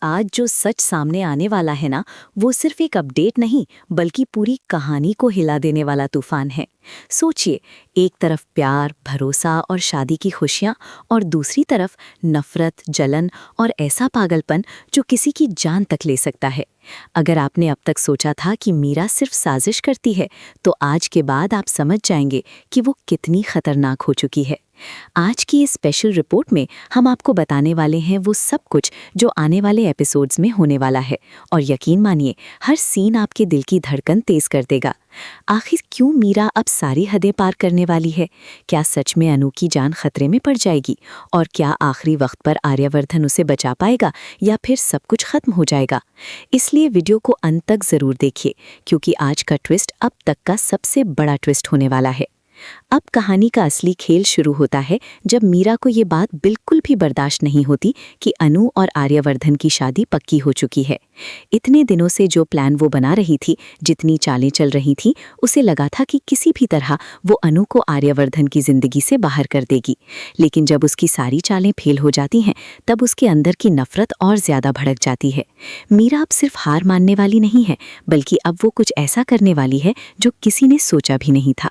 आज जो सच सामने आने वाला है ना, वो सिर्फ एक अपडेट नहीं, बल्कि पूरी कहानी को हिला देने वाला तूफान है। सोचिए, एक तरफ प्यार, भरोसा और शादी की खुशियां, और दूसरी तरफ नफरत, जलन और ऐसा पागलपन जो किसी की जान तक ले सकता है। अगर आपने अब तक सोचा था कि मीरा सिर्फ साजिश करती है, तो आज के बाद आप समझ जाएंगे कि वो कितनी खतरनाक हो चुकी है। आज की इस स्पेशल रिपोर्ट में हम आपको बताने वाले हैं वो सब कुछ जो आने वाले एपिसोड्स में होने वाला है, और यकीन मानिए, हर सीन आपके दिल की धड़कन तेज कर देगा। आखिर क्यों मीरा अब सारी हदें पार करने वाली है? क्या सच में अनु की जान खतरे में पड़ जाएगी? और क्या आखिरी वक्त पर आर्यवर्धन उसे बचा पाएगा, या फिर सब कुछ खत्म हो जाएगा? इसलिए वीडियो को अंत तक जरूर देखिए, क्योंकि आज का ट्विस्ट अब तक का सबसे बड़ा ट्विस्ट होने वाला है। अब कहानी का असली खेल शुरू होता है जब मीरा को ये बात बिल्कुल भी बर्दाश्त नहीं होती कि अनु और आर्यवर्धन की शादी पक्की हो चुकी है। इतने दिनों से जो प्लान वो बना रही थी, जितनी चालें चल रही थीं, उसे लगा था कि किसी भी तरह वो अनु को आर्यवर्धन की जिंदगी से बाहर कर देगी। लेकिन जब उसकी सारी चालें फेल हो जाती हैं, तब उसके अंदर की नफरत और ज्यादा भड़क जाती है। मीरा अब सिर्फ हार मानने वाली नहीं है, बल्कि अब वो कुछ ऐसा करने वाली है जो किसी ने सोचा भी नहीं था।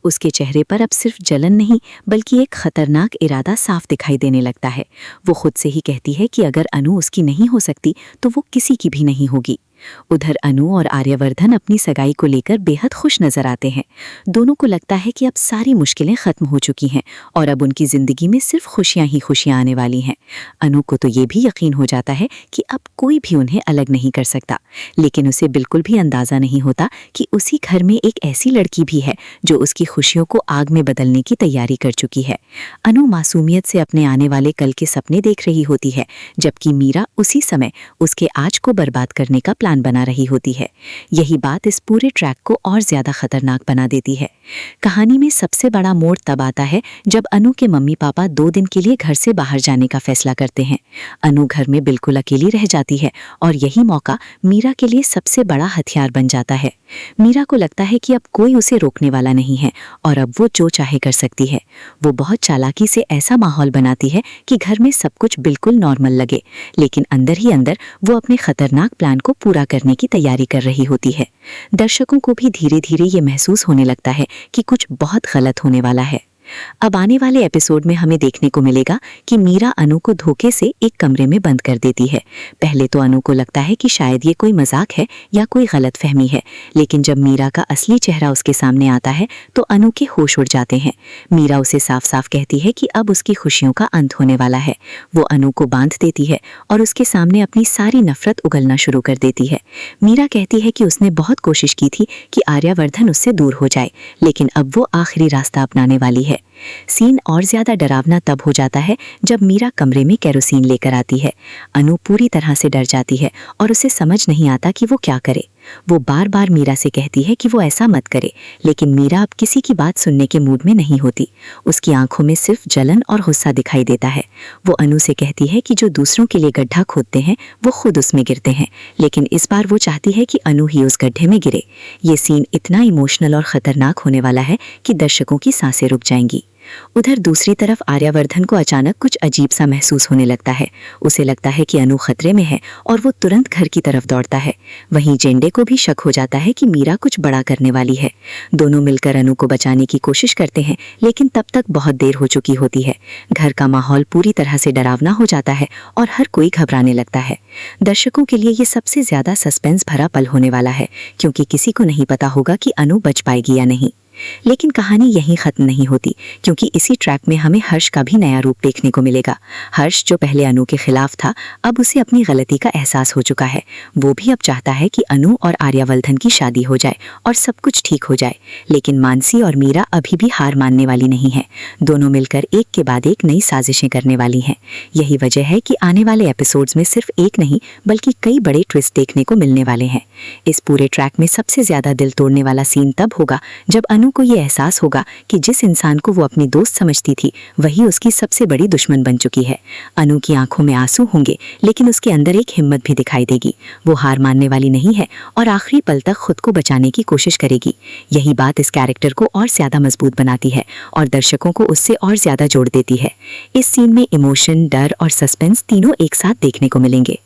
उसके चेहरे पर अब सिर्फ जलन नहीं, बल्कि एक खतरनाक इरादा साफ दिखाई देने लगता है। वो खुद से ही कहती है कि अगर अनु उसकी नहीं हो सकती, तो वो किसी की भी नहीं होगी। उधर अनु और आर्यवर्धन अपनी सगाई को लेकर बेहद खुश नजर आते हैं। दोनों को लगता है कि अब सारी मुश्किलें खत्म हो चुकी हैं और अब उनकी जिंदगी में सिर्फ खुशियां ही खुशियां आने वाली हैं। अनु को तो ये भी यकीन हो जाता है कि अब कोई भी उन्हें अलग नहीं कर सकता, लेकिन उसे बिल्कुल भी अंदाजा नहीं होता कि उसी घर में एक ऐसी लड़की भी है जो उसकी खुशियों को आग में बदलने की तैयारी कर चुकी है। अनु मासूमियत से अपने आने वाले कल के सपने देख रही होती है, जबकि मीरा उसी समय उसके आज को बर्बाद करने का प्लान बना रही होती है। यही बात इस पूरे ट्रैक को और ज्यादा खतरनाक बना देती है। कहानी में सबसे बड़ा मोड़ तब आता है जब अनु के मम्मी पापा 2 दिन के लिए घर से बाहर जाने का फैसला करते हैं। अनु घर में बिल्कुल अकेली रह जाती है, और यही मौका मीरा के लिए सबसे बड़ा हथियार बन जाता है। मीरा को लगता है कि अब कोई उसे रोकने वाला नहीं है और अब वो जो चाहे कर सकती है। वो बहुत चालाकी से ऐसा माहौल बनाती है कि घर में सब कुछ बिल्कुल नॉर्मल लगे, लेकिन अंदर ही अंदर वो अपने खतरनाक प्लान को पूरा करने की तैयारी कर रही होती है। दर्शकों को भी धीरे धीरे ये महसूस होने लगता है कि कुछ बहुत गलत होने वाला है। अब आने वाले एपिसोड में हमें देखने को मिलेगा कि मीरा अनु को धोखे से एक कमरे में बंद कर देती है। पहले तो अनु को लगता है कि शायद ये कोई मजाक है या कोई गलतफहमी है, लेकिन जब मीरा का असली चेहरा उसके सामने आता है तो अनु के होश उड़ जाते हैं। मीरा उसे साफ साफ कहती है कि अब उसकी खुशियों का अंत होने वाला है। वो अनु को बांध देती है और उसके सामने अपनी सारी नफरत उगलना शुरू कर देती है। मीरा कहती है कि उसने बहुत कोशिश की थी कि आर्यवर्धन उससे दूर हो जाए, लेकिन अब वो आखिरी रास्ता अपनाने वाली है। सीन और ज्यादा डरावना तब हो जाता है जब मीरा कमरे में केरोसिन लेकर आती है। अनु पूरी तरह से डर जाती है और उसे समझ नहीं आता कि वो क्या करे। वो बार बार मीरा से कहती है कि वो ऐसा मत करे, लेकिन मीरा अब किसी की बात सुनने के मूड में नहीं होती। उसकी आंखों में सिर्फ जलन और गुस्सा दिखाई देता है। वो अनु से कहती है कि जो दूसरों के लिए गड्ढा खोदते हैं वो खुद उसमें गिरते हैं, लेकिन इस बार वो चाहती है कि अनु ही उस गड्ढे में गिरे। ये सीन इतना इमोशनल और खतरनाक होने वाला है कि दर्शकों की सांसें रुक जाएंगी। उधर दूसरी तरफ आर्यवर्धन को अचानक कुछ अजीब सा महसूस होने लगता है। उसे लगता है कि अनु खतरे में है और वो तुरंत घर की तरफ दौड़ता है। वहीं जेंडे को भी शक हो जाता है कि मीरा कुछ बड़ा करने वाली है। दोनों मिलकर अनु को बचाने की कोशिश करते हैं, लेकिन तब तक बहुत देर हो चुकी होती है। घर का माहौल पूरी तरह से डरावना हो जाता है और हर कोई घबराने लगता है। दर्शकों के लिए ये सबसे ज्यादा सस्पेंस भरा पल होने वाला है, क्योंकि किसी को नहीं पता होगा कि अनु बच पाएगी या नहीं। लेकिन कहानी यहीं खत्म नहीं होती, क्योंकि इसी ट्रैक में हमें हर्ष का भी नया रूप देखने को मिलेगा। हर्ष, जो पहले अनु के खिलाफ था, अब उसे अपनी गलती का एहसास हो चुका है। वो भी अब चाहता है कि अनु और आर्यवर्धन की शादी हो जाए और सब कुछ ठीक हो जाए। लेकिन मानसी और मीरा अभी भी हार मानने वाली नहीं है। दोनों मिलकर एक के बाद एक नई साजिशें करने वाली हैं। यही वजह है कि आने वाले एपिसोड्स में सिर्फ एक नहीं, बल्कि कई बड़े ट्विस्ट देखने को मिलने वाले हैं। इस पूरे ट्रैक में सबसे ज्यादा दिल तोड़ने वाला सीन तब होगा जब अनु को ये एहसास होगा कि जिस इंसान को वो अपनी दोस्त समझती थी, वही उसकी सबसे बड़ी दुश्मन बन चुकी है। अनु की आंखों में आंसू होंगे, लेकिन उसके अंदर एक हिम्मत भी दिखाई देगी। वो हार मानने वाली नहीं है और आखिरी पल तक खुद को बचाने की कोशिश करेगी। यही बात इस कैरेक्टर को और ज्यादा मजबूत बनाती है और दर्शकों को उससे और ज्यादा जोड़ देती है। इस सीन में इमोशन, डर और सस्पेंस तीनों एक साथ देखने को मिलेंगे।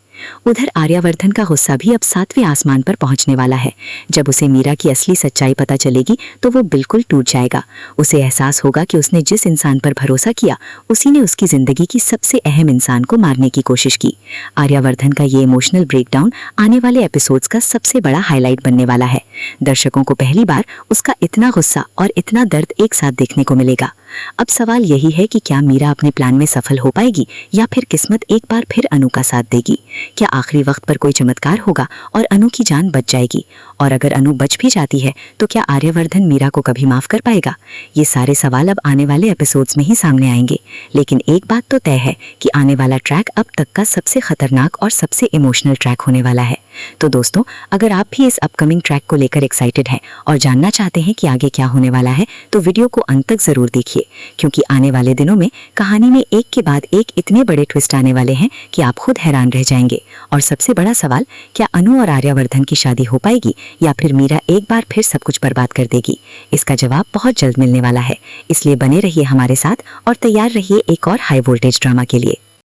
उधर आर्यवर्धन का गुस्सा भी अब 7वें आसमान पर पहुंचने वाला है। जब उसे मीरा की असली सच्चाई पता चलेगी तो वो बिल्कुल टूट जाएगा। उसे एहसास होगा कि उसने जिस इंसान पर भरोसा किया उसी ने उसकी जिंदगी की सबसे अहम इंसान को मारने की कोशिश की। आर्यवर्धन का ये इमोशनल ब्रेकडाउन आने वाले एपिसोड्स का सबसे बड़ा हाईलाइट बनने वाला है। दर्शकों को पहली बार उसका इतना गुस्सा और इतना दर्द एक साथ देखने को मिलेगा। अब सवाल यही है कि क्या मीरा अपने प्लान में सफल हो पाएगी या फिर किस्मत एक बार फिर अनु का साथ देगी। क्या आखिरी वक्त पर कोई चमत्कार होगा और अनु की जान बच जाएगी, और अगर अनु बच भी जाती है तो क्या आर्यवर्धन मीरा को कभी माफ कर पाएगा। ये सारे सवाल अब आने वाले एपिसोड्स में ही सामने आएंगे, लेकिन एक बात तो तय है कि आने वाला ट्रैक अब तक का सबसे खतरनाक और सबसे इमोशनल ट्रैक होने वाला है। तो दोस्तों, अगर आप भी इस अपकमिंग ट्रैक को लेकर एक्साइटेड हैं और जानना चाहते हैं कि आगे क्या होने वाला है तो वीडियो को अंत तक जरूर देखिए, क्योंकि आने वाले दिनों में कहानी में एक के बाद एक इतने बड़े ट्विस्ट आने वाले हैं कि आप खुद हैरान रह जाएंगे। और सबसे बड़ा सवाल, क्या अनु और आर्यवर्धन की शादी हो पाएगी या फिर मीरा एक बार फिर सब कुछ बर्बाद कर देगी। इसका जवाब बहुत जल्द मिलने वाला है, इसलिए बने रहिए हमारे साथ और तैयार रहिए एक और हाई वोल्टेज ड्रामा के लिए।